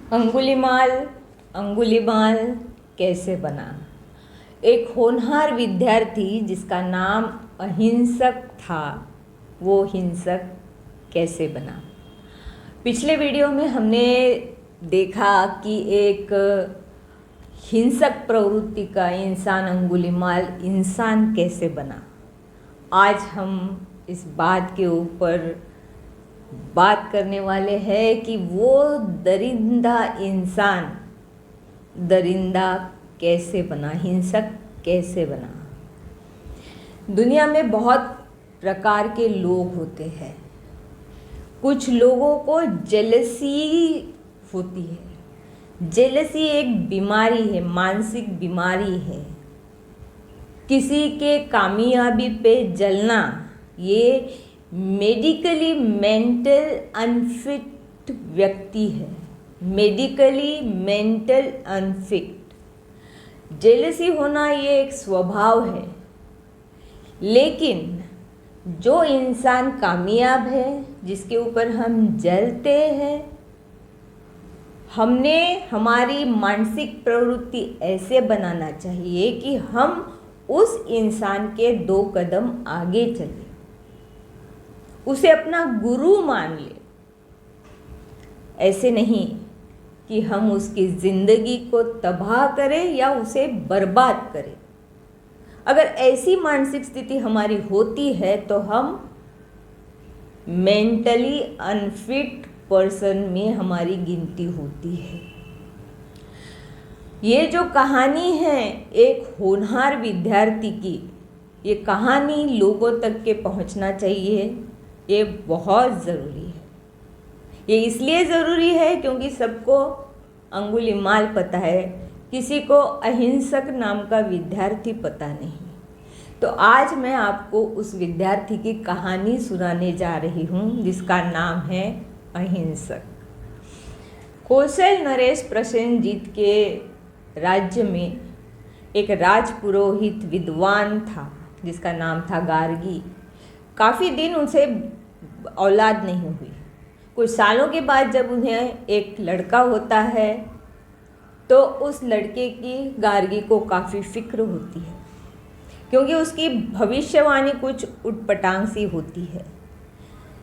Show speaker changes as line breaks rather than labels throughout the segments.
अंगुलीमाल अंगुलीमाल कैसे बना। एक होनहार विद्यार्थी जिसका नाम अहिंसक था, वो हिंसक कैसे बना। पिछले वीडियो में हमने देखा कि एक हिंसक प्रवृत्ति का इंसान अंगुलीमाल इंसान कैसे बना। आज हम इस बात के ऊपर बात करने वाले हैं कि वो दरिंदा इंसान दरिंदा कैसे बना, हिंसक कैसे बना। दुनिया में बहुत प्रकार के लोग होते हैं। कुछ लोगों को जेलसी होती है। जेलसी एक बीमारी है, मानसिक बीमारी है। किसी के कामयाबी पे जलना ये मेडिकली मेंटल अनफिट व्यक्ति है। Medically mental unfit. जेलसी होना ये एक स्वभाव है। लेकिन जो इंसान कामयाब है, जिसके ऊपर हम जलते हैं, हमने हमारी मानसिक प्रवृत्ति ऐसे बनाना चाहिए कि हम उस इंसान के 2 कदम आगे चलें, उसे अपना गुरु मान ले। ऐसे नहीं कि हम उसकी ज़िंदगी को तबाह करें या उसे बर्बाद करें। अगर ऐसी मानसिक स्थिति हमारी होती है तो हम मेंटली अनफिट पर्सन में हमारी गिनती होती है। ये जो कहानी है एक होनहार विद्यार्थी की, ये कहानी लोगों तक के पहुंचना चाहिए। ये बहुत ज़रूरी है। ये इसलिए ज़रूरी है क्योंकि सबको अंगुलीमाल पता है, किसी को अहिंसक नाम का विद्यार्थी पता नहीं। तो आज मैं आपको उस विद्यार्थी की कहानी सुनाने जा रही हूँ जिसका नाम है अहिंसक। कौशल नरेश प्रसेनजीत के राज्य में एक राजपुरोहित विद्वान था जिसका नाम था गार्गी। काफ़ी दिन उनसे औलाद नहीं हुई। कुछ सालों के बाद जब उन्हें एक लड़का होता है तो उस लड़के की गार्गी को काफ़ी फिक्र होती है, क्योंकि उसकी भविष्यवाणी कुछ उटपटांग सी होती है।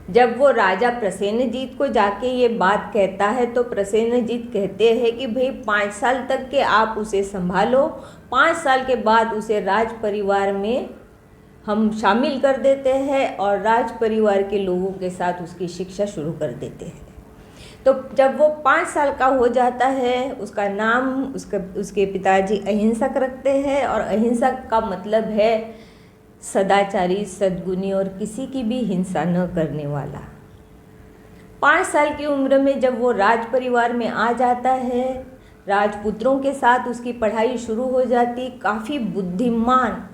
जब वो राजा प्रसेनजीत को जाके ये बात कहता है तो प्रसेनजीत कहते हैं कि भाई 5 साल तक के आप उसे संभालो, 5 साल के बाद उसे राज परिवार में हम शामिल कर देते हैं और राज परिवार के लोगों के साथ उसकी शिक्षा शुरू कर देते हैं। तो जब वो 5 साल का हो जाता है, उसका नाम उसके पिताजी अहिंसक रखते हैं, और अहिंसक का मतलब है सदाचारी, सद्गुणी और किसी की भी हिंसा न करने वाला। 5 साल की उम्र में जब वो राज परिवार में आ जाता है, राजपुत्रों के साथ उसकी पढ़ाई शुरू हो जाती। काफ़ी बुद्धिमान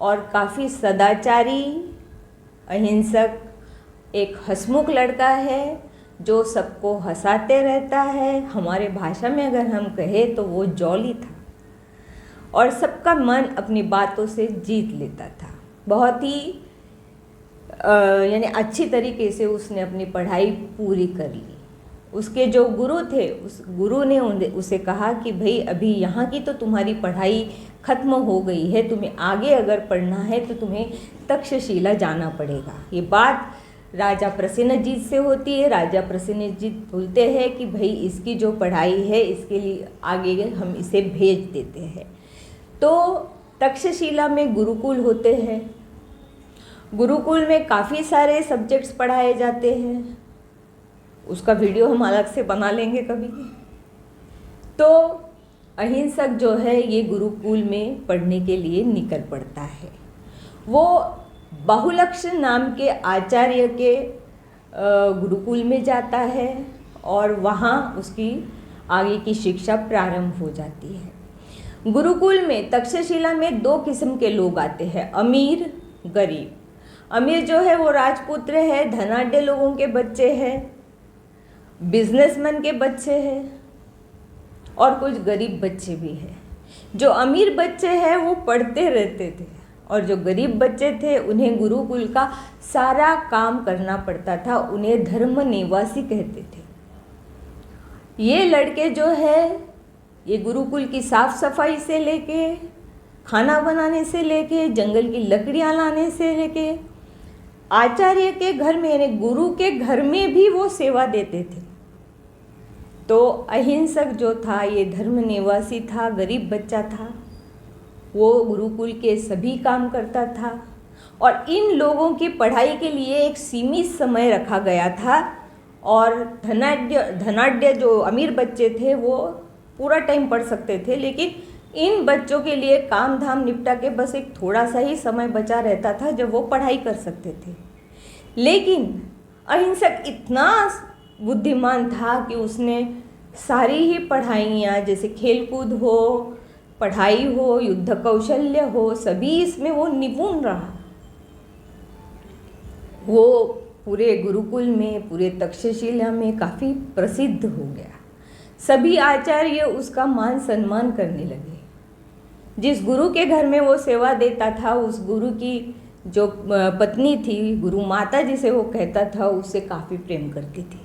और काफ़ी सदाचारी अहिंसक एक हंसमुख लड़का है जो सबको हंसाते रहता है। हमारे भाषा में अगर हम कहें तो वो जॉली था और सबका मन अपनी बातों से जीत लेता था। बहुत ही यानी अच्छी तरीके से उसने अपनी पढ़ाई पूरी कर ली। उसके जो गुरु थे, उस गुरु ने उसे कहा कि भाई अभी यहाँ की तो तुम्हारी पढ़ाई ख़त्म हो गई है, तुम्हें आगे अगर पढ़ना है तो तुम्हें तक्षशिला जाना पड़ेगा। ये बात राजा प्रसेनजीत से होती है। राजा प्रसेनजीत बोलते हैं कि भाई इसकी जो पढ़ाई है इसके लिए आगे हम इसे भेज देते हैं। तो तक्षशिला में गुरुकुल होते हैं। गुरुकुल में काफ़ी सारे सब्जेक्ट्स पढ़ाए जाते हैं। उसका वीडियो हम अलग से बना लेंगे कभी। तो अहिंसक जो है ये गुरुकुल में पढ़ने के लिए निकल पड़ता है। वो बहुलक्ष नाम के आचार्य के गुरुकुल में जाता है और वहाँ उसकी आगे की शिक्षा प्रारंभ हो जाती है। गुरुकुल में तक्षशिला में 2 किस्म के लोग आते हैं, अमीर, गरीब। अमीर जो है वो राजपुत्र है, धनाढ्य लोगों के बच्चे हैं, बिजनेसमैन के बच्चे हैं, और कुछ गरीब बच्चे भी हैं। जो अमीर बच्चे हैं वो पढ़ते रहते थे और जो गरीब बच्चे थे उन्हें गुरुकुल का सारा काम करना पड़ता था। उन्हें धर्म निवासी कहते थे। ये लड़के जो है ये गुरुकुल की साफ सफाई से लेके, खाना बनाने से लेके, जंगल की लकड़ियाँ लाने से लेके, आचार्य के घर में यानी गुरु के घर में भी वो सेवा देते थे। तो अहिंसक जो था ये धर्म निवासी था, गरीब बच्चा था, वो गुरुकुल के सभी काम करता था और इन लोगों की पढ़ाई के लिए एक सीमित समय रखा गया था। और धनाढ्य जो अमीर बच्चे थे वो पूरा टाइम पढ़ सकते थे, लेकिन इन बच्चों के लिए काम धाम निपटा के बस एक थोड़ा सा ही समय बचा रहता था जब वो पढ़ाई कर सकते थे। लेकिन अहिंसक इतना बुद्धिमान था कि उसने सारी ही पढ़ाइयाँ, जैसे खेलकूद हो, पढ़ाई हो, युद्ध कौशल्य हो, सभी इसमें वो निपुण रहा। वो पूरे गुरुकुल में, पूरे तक्षशिला में काफ़ी प्रसिद्ध हो गया। सभी आचार्य उसका मान सम्मान करने लगे। जिस गुरु के घर में वो सेवा देता था, उस गुरु की जो पत्नी थी, गुरु माता जिसे वो कहता था, उससे काफ़ी प्रेम करती थी।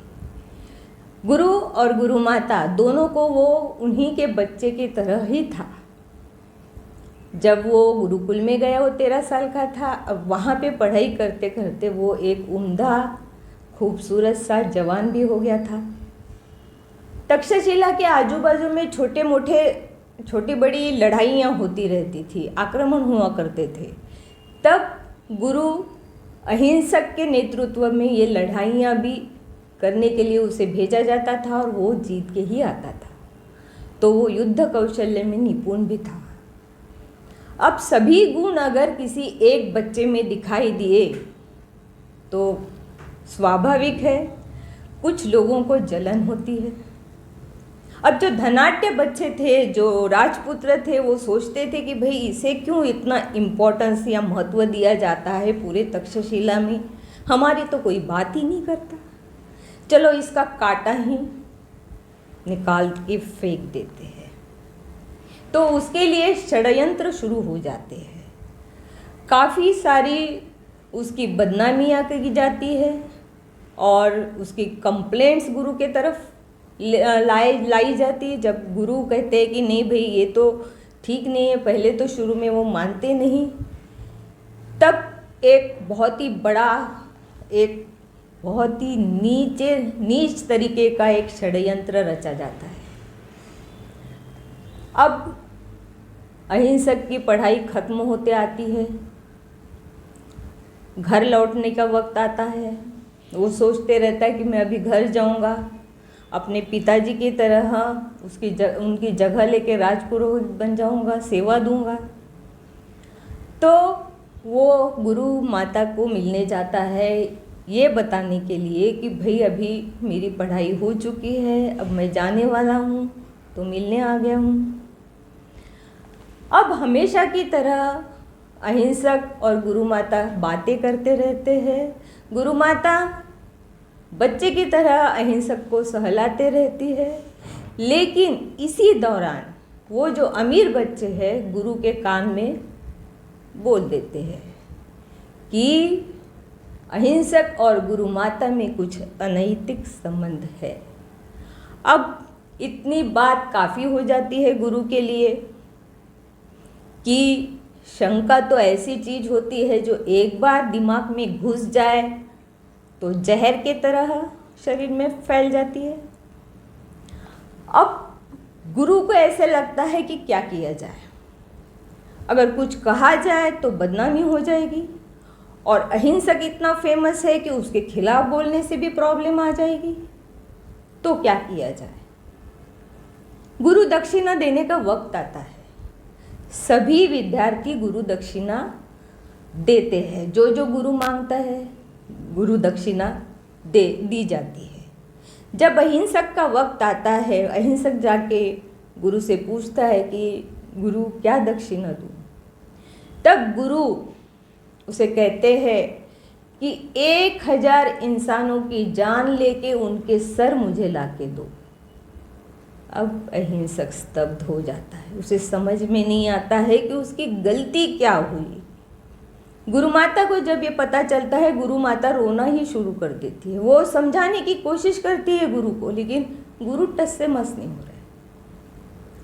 गुरु और गुरु माता दोनों को वो उन्हीं के बच्चे की तरह ही था। जब वो गुरुकुल में गया वो 13 साल का था। अब वहाँ पे पढ़ाई करते करते वो एक उम्दा खूबसूरत सा जवान भी हो गया था। तक्षशिला के आजू बाजू में छोटी बड़ी लड़ाइयाँ होती रहती थी, आक्रमण हुआ करते थे। तब गुरु अहिंसक के नेतृत्व में ये लड़ाइयाँ भी करने के लिए उसे भेजा जाता था और वो जीत के ही आता था। तो वो युद्ध कौशल्य में निपुण भी था। अब सभी गुण अगर किसी एक बच्चे में दिखाई दिए तो स्वाभाविक है कुछ लोगों को जलन होती है। अब जो धनाढ्य बच्चे थे, जो राजपुत्र थे, वो सोचते थे कि भाई इसे क्यों इतना इम्पोर्टेंस या महत्व दिया जाता है पूरे तक्षशिला में, हमारी तो कोई बात ही नहीं करता, चलो इसका कांटा ही निकाल के फेंक देते हैं। तो उसके लिए षड्यंत्र शुरू हो जाते हैं। काफ़ी सारी उसकी बदनामियाँ की जाती है और उसकी कंप्लेंट्स गुरु के तरफ लाई जाती है। जब गुरु कहते हैं कि नहीं भाई ये तो ठीक नहीं है, पहले तो शुरू में वो मानते नहीं, तब एक बहुत ही नीच तरीके का एक षड्यंत्र रचा जाता है। अब अहिंसक की पढ़ाई खत्म होते आती है, घर लौटने का वक्त आता है। वो सोचते रहता है कि मैं अभी घर जाऊंगा, अपने पिताजी की तरह उनकी जगह लेके राजपुरोहित बन जाऊंगा, सेवा दूंगा। तो वो गुरु माता को मिलने जाता है ये बताने के लिए कि भाई अभी मेरी पढ़ाई हो चुकी है, अब मैं जाने वाला हूँ, तो मिलने आ गया हूँ। अब हमेशा की तरह अहिंसक और गुरु माता बातें करते रहते हैं। गुरु माता बच्चे की तरह अहिंसक को सहलाते रहती है, लेकिन इसी दौरान वो जो अमीर बच्चे हैं गुरु के कान में बोल देते हैं कि अहिंसक और गुरु माता में कुछ अनैतिक संबंध है। अब इतनी बात काफ़ी हो जाती है गुरु के लिए कि शंका तो ऐसी चीज़ होती है जो एक बार दिमाग में घुस जाए तो जहर के तरह शरीर में फैल जाती है। अब गुरु को ऐसे लगता है कि क्या किया जाए, अगर कुछ कहा जाए तो बदनामी हो जाएगी और अहिंसक इतना फेमस है कि उसके खिलाफ बोलने से भी प्रॉब्लम आ जाएगी, तो क्या किया जाए। गुरु दक्षिणा देने का वक्त आता है। सभी विद्यार्थी गुरु दक्षिणा देते हैं, जो गुरु मांगता है गुरु दक्षिणा दी जाती है। जब अहिंसक का वक्त आता है, अहिंसक जाके गुरु से पूछता है कि गुरु क्या दक्षिणा दूँ, तब गुरु उसे कहते हैं कि 1000 इंसानों की जान लेके उनके सर मुझे लाके दो। अब अहिंसक स्तब्ध हो जाता है, उसे समझ में नहीं आता है कि उसकी गलती क्या हुई। गुरु माता को जब ये पता चलता है, गुरु माता रोना ही शुरू कर देती है। वो समझाने की कोशिश करती है गुरु को, लेकिन गुरु टस से मस नहीं हो रहे।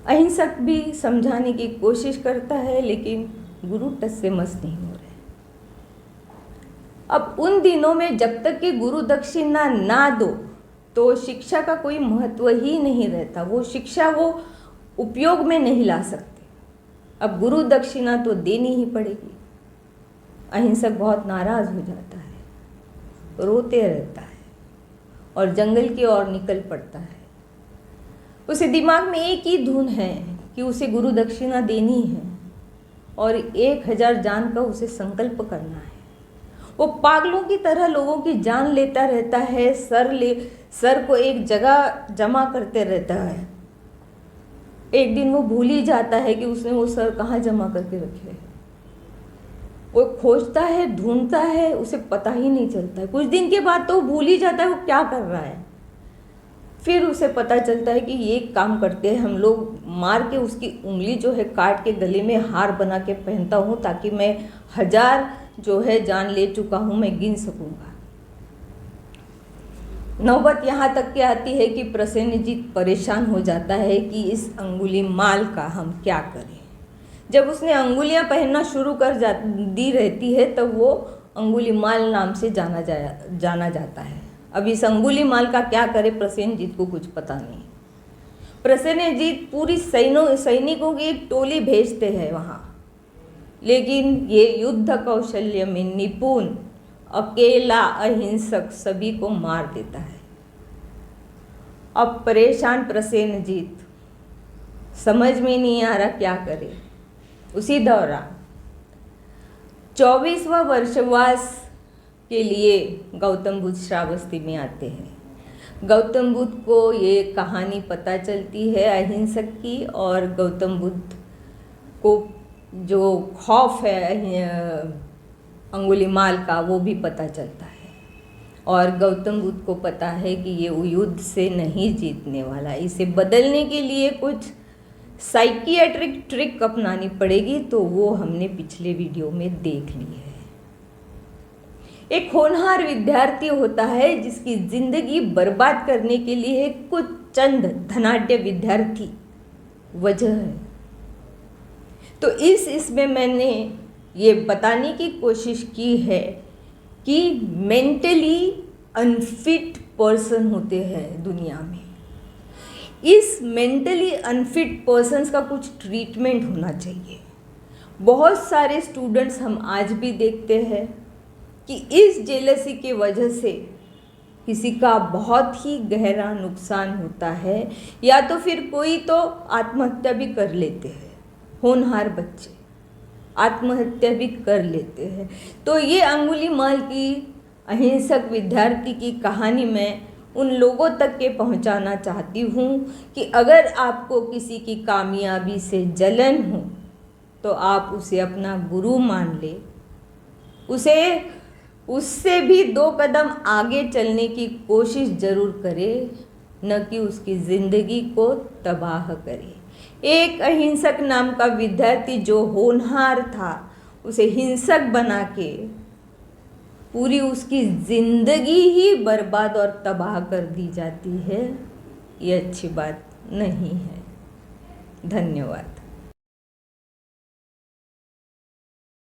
अहिंसक भी समझाने की कोशिश करता है, लेकिन गुरु टस से मस नहीं हो रहे। अब उन दिनों में जब तक कि गुरु दक्षिणा ना दो तो शिक्षा का कोई महत्व ही नहीं रहता। वो शिक्षा वो उपयोग में नहीं ला सकते। अब गुरु दक्षिणा तो देनी ही पड़ेगी। अहिंसक बहुत नाराज हो जाता है, रोते रहता है और जंगल की ओर निकल पड़ता है। उसे दिमाग में एक ही धुन है कि उसे गुरु दक्षिणा देनी है और 1000 जान का उसे संकल्प करना है। वो पागलों की तरह लोगों की जान लेता रहता है, सर को एक जगह जमा करते रहता है। एक दिन वो भूल ही जाता है कि उसने वो सर कहाँ जमा करके रखे हैं। वो खोजता है, ढूंढता है, उसे पता ही नहीं चलता है। कुछ दिन के बाद तो वो भूल ही जाता है वो क्या कर रहा है। फिर उसे पता चलता है कि ये काम करते हैं हम लोग, मार के उसकी उंगली जो है काट के गले में हार बना के पहनता हूँ ताकि मैं 1000 जो है जान ले चुका हूँ मैं गिन सकूँगा। नौबत यहाँ तक के आती है कि प्रसेनजीत परेशान हो जाता है कि इस अंगुलीमाल का हम क्या करें। जब उसने अंगुलियाँ पहनना शुरू कर दी रहती है तब वो अंगुलीमाल नाम से जाना जाता है। अब इस अंगुलीमाल का क्या करे प्रसेनजीत को कुछ पता नहीं। प्रसेनजीत पूरी सैनिकों की एक टोली भेजते हैं वहाँ, लेकिन ये युद्ध कौशल्य में निपुण अकेला अहिंसक सभी को मार देता है। अब परेशान प्रसेनजीत समझ में नहीं आ रहा क्या करे। उसी दौरान 24वां वर्षवास के लिए गौतम बुद्ध श्रावस्ती में आते हैं। गौतम बुद्ध को ये कहानी पता चलती है अहिंसक की, और गौतम बुद्ध को जो खौफ है अंगुलीमाल का वो भी पता चलता है। और गौतम बुद्ध को पता है कि ये युद्ध से नहीं जीतने वाला, इसे बदलने के लिए कुछ साइकियाट्रिक ट्रिक अपनानी पड़ेगी। तो वो हमने पिछले वीडियो में देख ली है। एक होनहार विद्यार्थी होता है जिसकी जिंदगी बर्बाद करने के लिए कुछ चंद धनाढ्य विद्यार्थी वजह है। तो इसमें मैंने ये बताने की कोशिश की है कि मेंटली अनफिट पर्सन होते हैं दुनिया में। इस मेंटली अनफिट पर्सन्स का कुछ ट्रीटमेंट होना चाहिए। बहुत सारे स्टूडेंट्स हम आज भी देखते हैं कि इस जेलसी के वजह से किसी का बहुत ही गहरा नुकसान होता है, या तो फिर कोई तो आत्महत्या भी कर लेते हैं। होनहार बच्चे आत्महत्या भी कर लेते हैं। तो ये अंगुलीमाल की अहिंसक विद्यार्थी की कहानी मैं उन लोगों तक के पहुंचाना चाहती हूँ कि अगर आपको किसी की कामयाबी से जलन हो तो आप उसे अपना गुरु मान ले, उससे भी 2 कदम आगे चलने की कोशिश ज़रूर करें, न कि उसकी ज़िंदगी को तबाह करे। एक अहिंसक नाम का विद्यार्थी जो होनहार था, उसे हिंसक बना के पूरी उसकी ज़िंदगी ही बर्बाद और तबाह कर दी जाती है। ये अच्छी बात नहीं है। धन्यवाद।